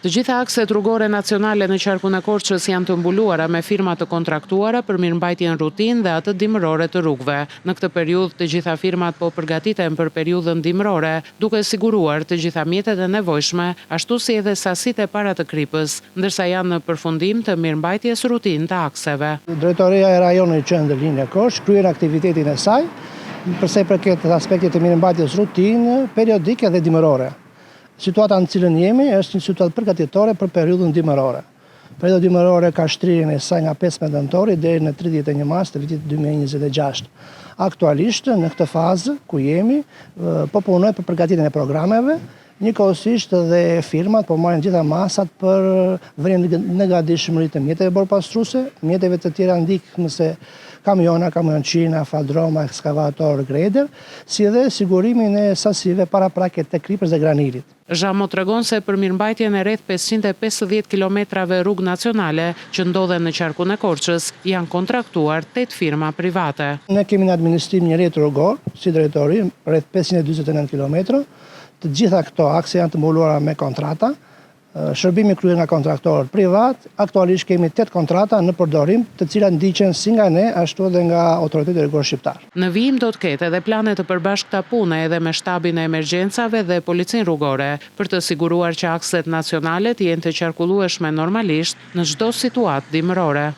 Të gjitha akset rrugore nacionale në qarkun e Korçës janë të mbuluara me firma të kontraktuara për mirëmbajtjen rutinë dhe atë dimërore të rrugëve. Në këtë periudhë të gjitha firmat po përgatiten për periudhën dimërore, duke siguruar të gjitha mjetet e nevojshme, ashtu si edhe sasitë e para të kripës, ndërsa janë në përfundim të mirëmbajtjes rutinë të akseve. Drejtoria e rajonit qendër linja Korçë kryen aktivitetin e saj, përsa i përket aspektit të mirëmbajtjes rutinë periodike dhe dimërore. Situata në cilën jemi është një situatë përgatitore për periudhën dimërore. Periudha dimërore ka shtrirjen e saj nga 15 nëntori deri në 31 mars të vitit 2026. Aktualisht në këtë fazë ku jemi, po punoj për përgatitjen e programeve, njëkohësisht dhe firmat po marrin gjitha masat për vënien në gatishmëri të mjeteve borpastruese, mjeteve të tjera ndihmëse kamiona, kamionçina, faldroma, ekskavator, greder, si dhe sigurimin e sasive parapraket të kripës dhe granilit. Zhamo tregon se për mirëmbajtjen e rreth 550 kilometrave rrugë nacionale që ndodhen në qarkun e Korçës janë kontraktuar 8 firma private. Ne kemi në administrim një rrjet rrugor, si drejtori, rreth 549 kilometra. Të gjitha këto akse janë të mbuluara me kontrata. Shërbimi kryhet nga kontraktorët privat. Aktualisht kemi 8 kontrata në përdorim, të cilat ndiqen si nga ne, ashtu edhe nga autoritetet rrugor shqiptar. Në vijim do të ketë edhe plane të përbashkëta pune edhe me shtabin e emergjencave dhe policinë rrugore, për të siguruar që akset nacionale të jenë të qarkullueshme normalisht në çdo situatë dimërore.